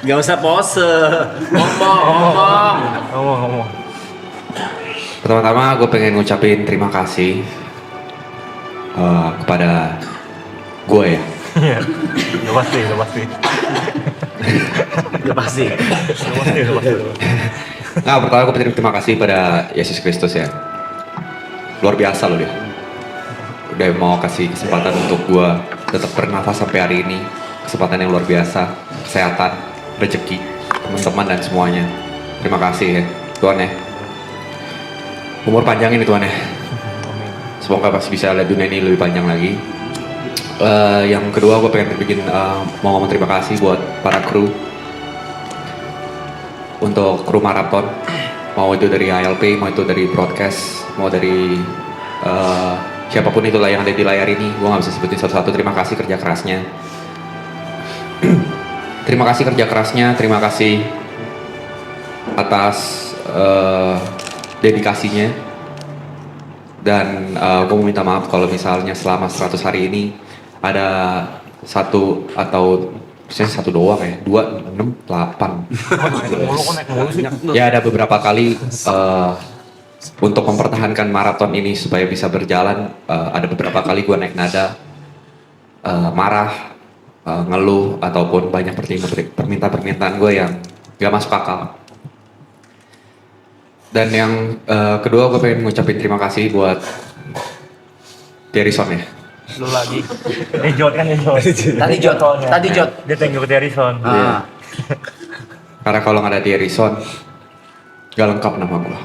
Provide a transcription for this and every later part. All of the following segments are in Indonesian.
Gak usah pose. Ngomong. Pertama-tama gue pengen ngucapin terima kasih kepada gue ya. Iya. Udah pasti. Udah pasti. Nah, pertama gue pengen terima kasih pada Yesus Kristus ya. Luar biasa loh dia. Udah mau kasih kesempatan untuk gue tetap bernafas sampai hari ini. Kesempatan yang luar biasa, kesehatan, rezeki, teman-teman dan semuanya. Terima kasih ya Tuhan ya. Umur panjang ini Tuhan ya. Semoga pasti bisa lihat dunia ini lebih panjang lagi. Yang kedua gue pengen mau ngomong terima kasih buat para kru. Untuk kru maraton, mau itu dari ALP, mau itu dari broadcast, mau dari siapapun itulah yang ada di layar ini, gue gak bisa sebutin satu-satu. Terima kasih kerja kerasnya. Terima kasih kerja kerasnya, terima kasih atas dedikasinya. Dan gue mau minta maaf kalau misalnya selama 100 hari ini ada satu atau misalnya satu doang ya, 2, 6, 8. Ya ada beberapa kali untuk mempertahankan maraton ini supaya bisa berjalan, ada beberapa kali gue naik nada, marah, ngeluh, ataupun banyak permintaan gue yang gak masuk akal. Dan yang kedua gue pengen ngucapin terima kasih buat Derison ya. Lu lagi. Jod. Tadi Jod. Dia thank you ke Derison. Karena kalau nggak ada Derison, gak lengkap nama gue.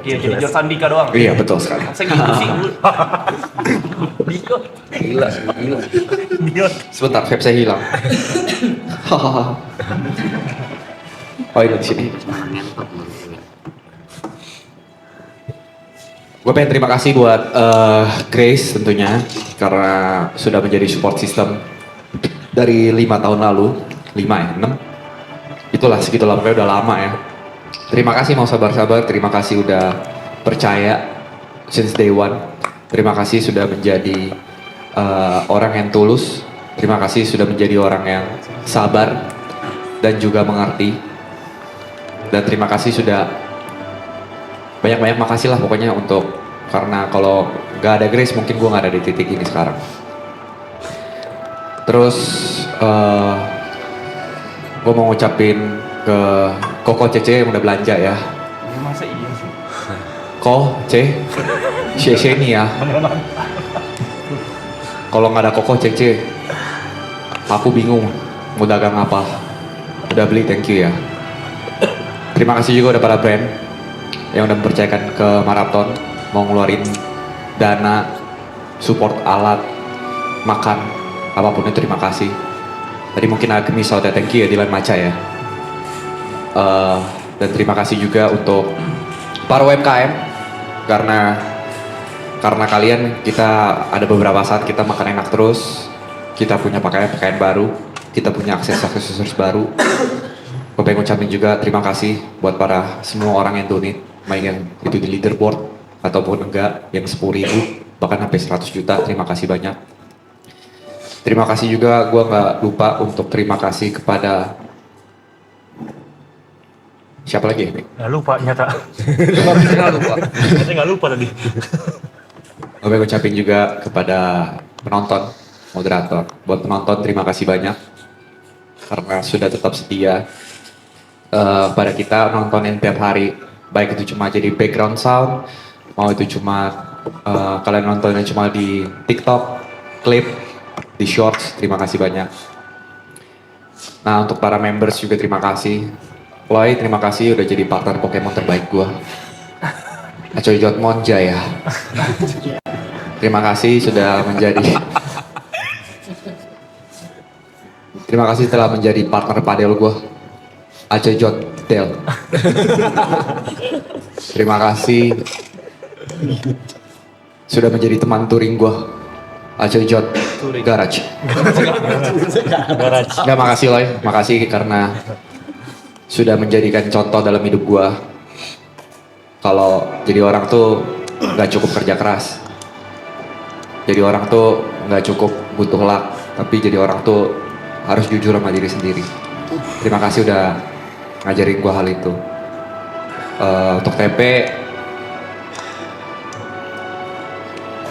Iya, jadi Jod Sandika doang. Iya betul sekali. Saya gitu sih. Gila. Jod. Sebentar, vape saya hilang. Oh ini di sini. Gue pengen terima kasih buat Grace tentunya karena sudah menjadi support system dari 5 tahun lalu, 5 ya, 6. Itulah segitulah, pokoknya udah lama ya. Terima kasih mau sabar-sabar, terima kasih udah percaya since day one. Terima kasih sudah menjadi orang yang tulus. Terima kasih sudah menjadi orang yang sabar dan juga mengerti. Dan terima kasih sudah banyak-banyak makasih lah pokoknya karena kalau gak ada Grace mungkin gue gak ada di titik ini sekarang. Terus gue mau ngucapin ke Koko Cece yang udah belanja ya. Masa iya sih? Ko Cece nih ya. Kalau nggak ada Koko Cece, aku bingung mau dagang apa. Udah beli, thank you ya. Terima kasih juga udah para brand yang udah mempercayakan ke maraton, mau ngeluarin dana, support alat, makan, apapun itu terima kasih. Tadi mungkin agak misal thank you ya Dilan Maca ya. Dan terima kasih juga untuk para UMKM karena kalian kita ada beberapa saat kita makan enak terus, kita punya pakaian baru, kita punya aksesoris baru. Gue pengen ngucapin juga terima kasih buat para semua orang yang donate, baik yang itu di leaderboard ataupun enggak, yang 10.000 bahkan sampai 100 juta, terima kasih banyak. Terima kasih juga, gue nggak lupa untuk terima kasih kepada siapa lagi ya? Nggak lupa nyata. Nggak lupa tadi. Gue pengen ngucapin juga kepada penonton, moderator. Buat penonton terima kasih banyak karena sudah tetap setia pada kita nontonin tiap hari. Baik itu cuma jadi background sound, mau itu cuma kalian nontonnya cuma di TikTok, klip, di shorts, terima kasih banyak. Nah untuk para members juga terima kasih. Loy, terima kasih udah jadi partner Pokemon terbaik gua. Acoy Jotmonja ya. Terima kasih sudah menjadi terima kasih telah menjadi partner padel gua. Acoy Jotel. Terima kasih sudah menjadi teman touring gua. Acoy Jot Garage. Nggak, makasih Loy, makasih karena sudah menjadikan contoh dalam hidup gua. Kalau jadi orang tuh nggak cukup kerja keras. Jadi orang tuh nggak cukup butuh luck, tapi jadi orang tuh harus jujur sama diri sendiri. terima kasih udah ngajarin gue hal itu. Untuk TP,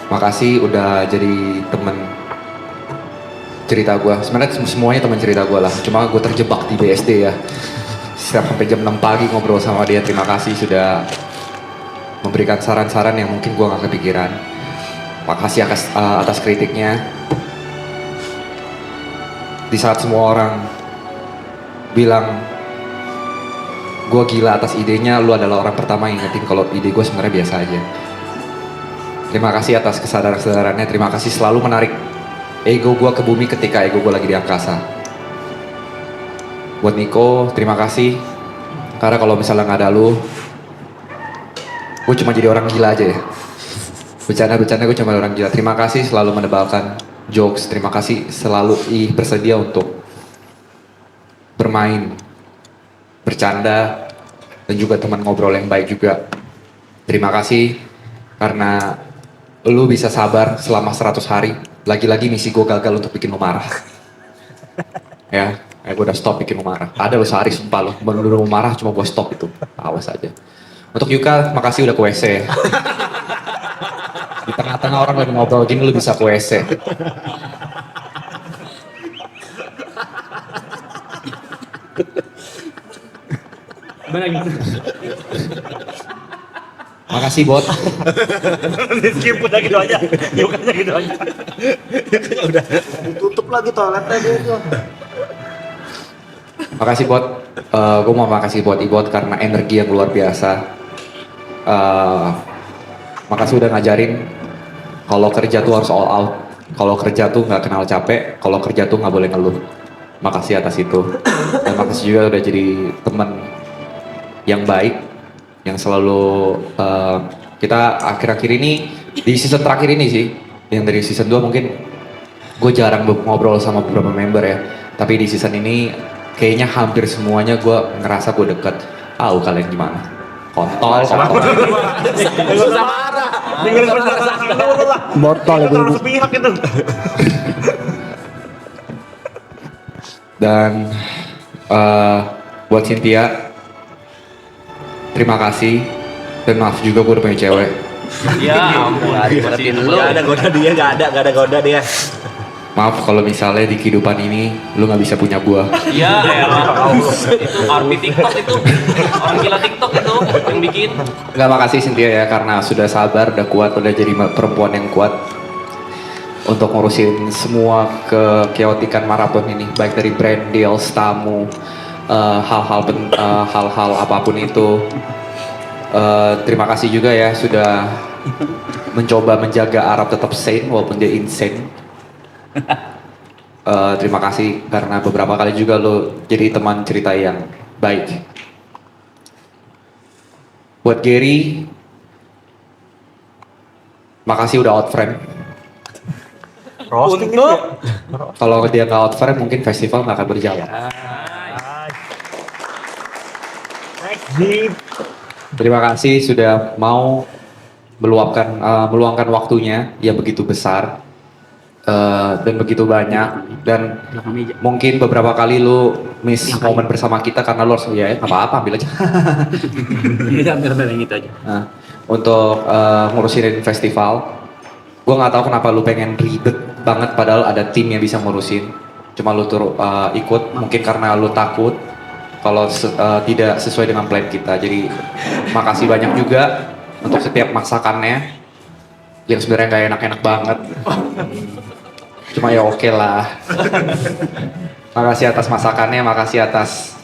makasih udah jadi temen cerita gue. Sebenarnya semuanya teman cerita gue lah, cuma gue terjebak di BSD ya. Setiap sampai jam 6 pagi ngobrol sama dia. Terima kasih sudah memberikan saran-saran yang mungkin gue gak kepikiran. Makasih atas kritiknya. Di saat semua orang bilang gue gila atas idenya, lu adalah orang pertama yang ingetin kalau ide gue sebenarnya biasa aja. Terima kasih atas kesadaran-kesadarannya. Terima kasih selalu menarik ego gue ke bumi ketika ego gue lagi di angkasa. Buat Niko, terima kasih. Karena kalau misalnya nggak ada lu, gue cuma jadi orang gila aja ya. Bercanda-bercanda gue cuma orang gila. Terima kasih selalu menebalkan jokes. Terima kasih selalu bersedia untuk bermain, bercanda, dan juga teman ngobrol yang baik juga. Terima kasih karena lu bisa sabar selama 100 hari. Lagi-lagi misi gue gagal untuk bikin lu marah. Ya, gue udah stop bikin lu marah. Ada lu sehari sumpah lu, baru lu marah cuma gue stop itu. Awas aja. Untuk Yuka, makasih udah ke WC. Di tengah-tengah orang lagi ngobrol gini lu bisa ke WC. Makasih bot. Skip udah gitu aja. Yukanya gitu aja. Udah tutup lagi toiletnya dia tuh. Makasih bot. Gue mau makasih buat Ibot karena energi yang luar biasa. Makasih udah ngajarin kalau kerja tuh harus all out. Kalau kerja tuh nggak kenal capek. Kalau kerja tuh nggak boleh ngeluh. Makasih atas itu. Dan makasih juga udah jadi teman yang baik, yang selalu kita akhir-akhir ini di season terakhir ini sih, yang dari season 2 mungkin gue jarang ngobrol sama beberapa member ya, tapi di season ini kayaknya hampir semuanya gue ngerasa gue deket. Tahu kalian gimana? Kontol. Susah marah. Dengerin penjelasan dulu lah. Botol Itu harus sepihak itu. Dan buat Cynthia, terima kasih dan maaf juga gue udah punya cewek. Ya ampun, Deketin lu. masih Gak ada goda dia, gak ada goda dia. Maaf kalau misalnya di kehidupan ini lu nggak bisa punya gue. Ya elah, itu arti TikTok itu, orang gila TikTok itu yang bikin. Nggak, makasih Cynthia ya karena sudah sabar, udah kuat, udah jadi perempuan yang kuat untuk ngurusin semua kekeotikan maraton ini, baik dari brand deals, tamu, hal-hal apapun itu. Terima kasih juga ya sudah mencoba menjaga Arab tetap sane walaupun dia insane. Terima kasih karena beberapa kali juga lo jadi teman cerita yang baik. Buat Gary, makasih udah out frame. Roasting Untuk Kalau dia nggak out frame mungkin festival nggak akan berjalan. Next Jeep. Terima kasih sudah mau meluangkan waktunya yang begitu besar dan begitu banyak, dan mungkin beberapa kali lu miss momen bersama kita karena lu harus ya nggak apa-apa ambil aja. Iya, ambil yang itu aja. Nah, untuk ngurusin festival, gue nggak tahu kenapa lu pengen ribet banget padahal ada tim yang bisa ngurusin. Cuma lu ikut mungkin karena lu takut kalau tidak sesuai dengan plan kita. Jadi makasih banyak juga untuk setiap masakannya yang sebenarnya nggak enak-enak banget. Cuma ya oke lah. Makasih atas masakannya, makasih atas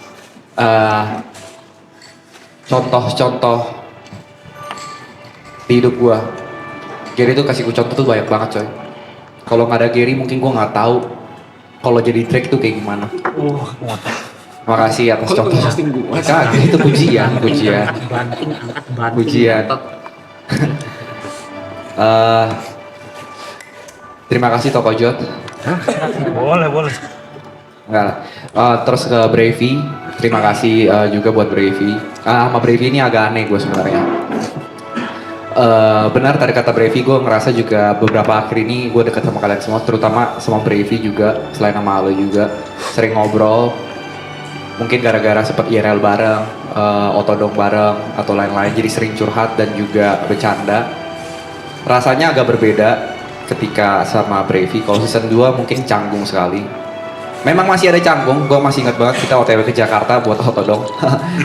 contoh-contoh di hidup gua. Gary tuh kasih gue contoh tuh banyak banget coy. Kalau nggak ada Gary mungkin gua nggak tahu kalau jadi Drake tuh kayak gimana. Makasih atas contoh. Kagak, itu pujian. Terima kasih Toko Jot. Boleh. Enggak lah. Terus ke Bravey, terima kasih juga buat Bravey. Sama Bravey ini agak aneh gue sebenarnya. Benar tadi kata Bravey, gue ngerasa juga beberapa akhir ini gue deket sama kalian semua, terutama sama Bravey juga, selain sama lo juga, sering ngobrol. Mungkin gara-gara sempat IRL bareng, otodong bareng atau lain-lain, jadi sering curhat dan juga bercanda. Rasanya agak berbeda ketika sama Brevi. Kalau season 2 mungkin canggung sekali. Memang masih ada canggung, gue masih ingat banget kita OTW ke Jakarta buat otodong.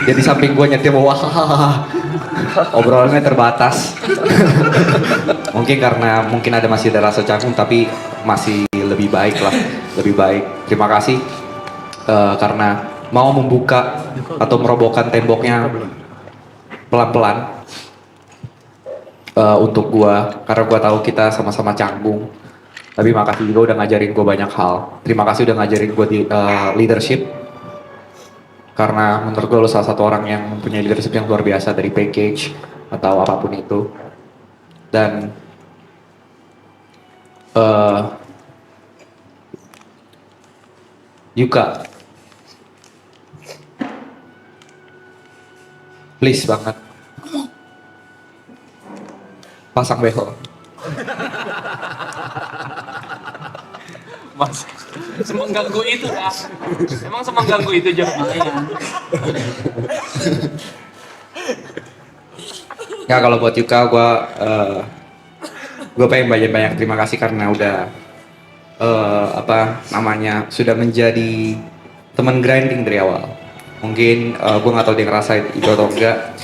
Jadi samping gue nyetir wah, obrolannya terbatas. Mungkin karena masih ada rasa canggung, tapi masih lebih baik lah, lebih baik. Terima kasih karena mau membuka atau merobohkan temboknya pelan-pelan. Untuk gua, karena gua tahu kita sama-sama canggung. Tapi makasih juga udah ngajarin gua banyak hal. Terima kasih udah ngajarin gua di leadership. Karena menurut gua lo salah satu orang yang mempunyai leadership yang luar biasa dari package atau apapun itu. Dan Yuka, please banget pasang behel. Mas, semengganggu itu lah. Emang semengganggu itu aja lumayan. Ya kalau buat Yuka, gue pengen banyak terima kasih karena udah sudah menjadi teman grinding dari awal. Mungkin gue nggak tahu dia ngerasain itu atau enggak.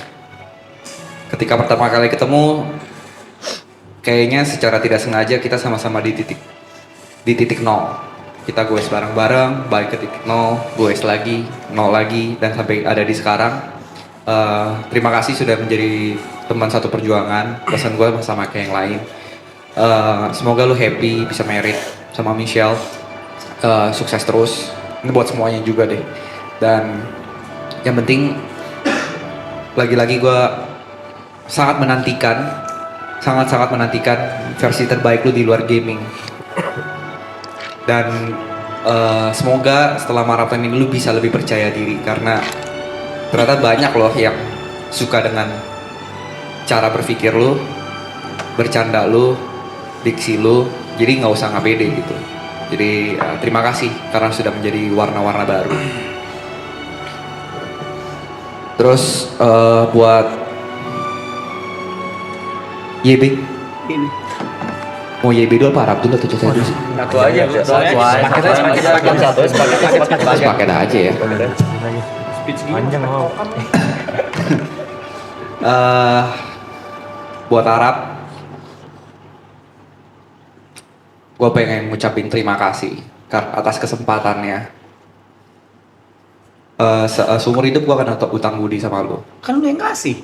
Ketika pertama kali ketemu, kayaknya secara tidak sengaja kita sama-sama di titik nol. Kita goes bareng-bareng, balik ke titik nol, goes lagi, nol lagi, dan sampai ada di sekarang. Terima kasih sudah menjadi teman satu perjuangan. Pesan gue sama kayak yang lain. Semoga lu happy, bisa married sama Michelle. Sukses terus. Ini buat semuanya juga deh. Dan yang penting, lagi-lagi gue sangat menantikan versi terbaik lu di luar gaming. Dan semoga setelah maraton ini lu bisa lebih percaya diri karena ternyata banyak loh yang suka dengan cara berpikir lu, bercanda lu, diksi lu, jadi nggak usah ngapede gitu. Jadi terima kasih karena sudah menjadi warna-warna baru. Terus buat YB Ini. mau YB dulu apa Arab dulu atau Cece dulu sih? Satu aja. Terus pakai aja ya. Panjang mau. Buat Arab, gue pengen ngucapin terima kasih atas kesempatannya. Seumur hidup gue akan utang budi sama lo. Kan lu yang kasih.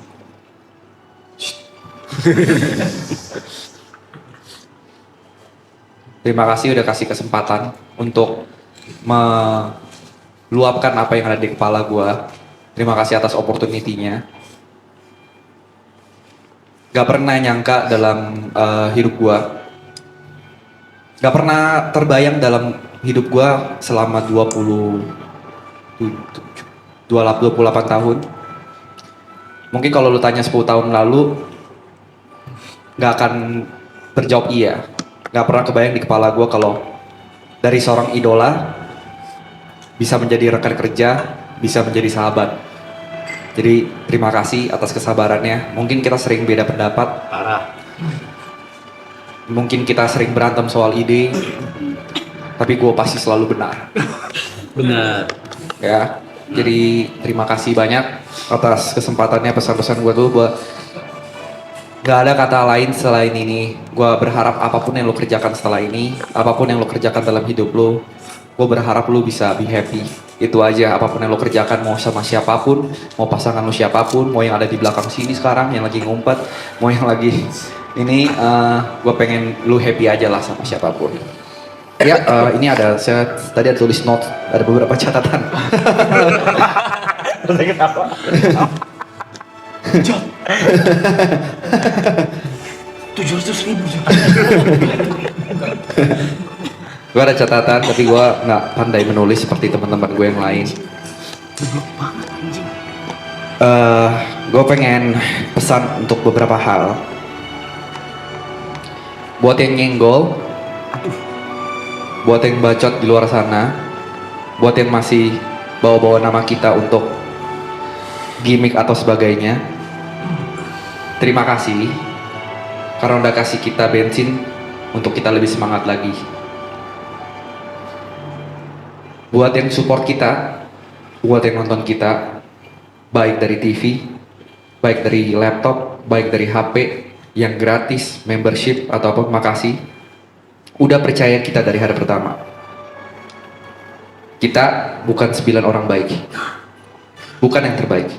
Terima kasih udah kasih kesempatan untuk meluapkan apa yang ada di kepala gue. Terima kasih atas opportunity-nya. Gak pernah nyangka dalam hidup gue. Gak pernah terbayang dalam hidup gue selama 28 tahun. Mungkin kalau lu tanya 10 tahun lalu, gak akan terjawab iya. Gak pernah kebayang di kepala gue kalau dari seorang idola bisa menjadi rekan kerja, bisa menjadi sahabat. Jadi terima kasih atas kesabarannya. Mungkin kita sering beda pendapat. Parah. Mungkin kita sering berantem soal ide. Tapi gue pasti selalu benar. Benar. Ya, jadi terima kasih banyak atas kesempatannya. Pesan-pesan gue tuh buat gak ada kata lain selain ini. Gue berharap apapun yang lo kerjakan setelah ini, apapun yang lo kerjakan dalam hidup lo, gue berharap lo bisa be happy. Itu aja, apapun yang lo kerjakan, mau sama siapapun, mau pasangan lo siapapun, mau yang ada di belakang sini sekarang, yang lagi ngumpet, mau yang lagi ini, gue pengen lo happy aja lah sama siapapun. Ya, ini saya tadi ada tulis note, ada beberapa catatan. Terus ketawa. Jom. 700.000. Gue ada catatan, tapi gue nggak pandai menulis seperti teman-teman gue yang lain. Goblok banget anjing. Gue pengen pesan untuk beberapa hal. Buat yang nyenggol, buat yang bacot di luar sana, buat yang masih bawa-bawa nama kita untuk gimmick atau sebagainya, terima kasih karena udah kasih kita bensin untuk kita lebih semangat lagi. Buat yang support kita, buat yang nonton kita, baik dari TV, baik dari laptop, baik dari HP, yang gratis, membership, atau apa, makasih. Udah percaya kita dari hari pertama. Kita bukan 9 orang baik. Bukan yang terbaik.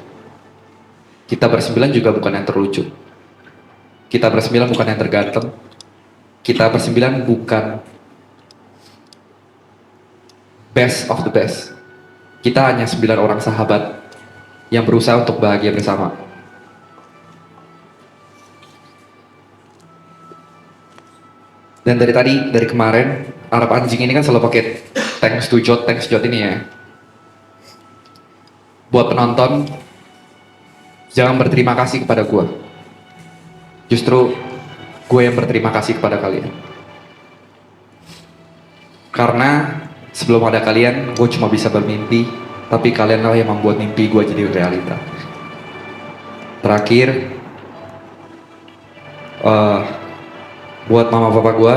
Kita bersembilan juga bukan yang terlucu. Kita bersembilan bukan yang terganteng. Kita bersembilan bukan best of the best. Kita hanya 9 orang sahabat yang berusaha untuk bahagia bersama. Dan dari kemarin, Arab Anjing ini kan selalu pakai thanks to Jot ini ya. Buat penonton, jangan berterima kasih kepada gue. Justru gue yang berterima kasih kepada kalian. Karena sebelum ada kalian, gue cuma bisa bermimpi, tapi kalianlah yang membuat mimpi gue jadi realita. Terakhir, buat mama papa gue,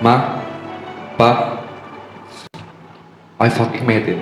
Ma, Pa, I fucking made it.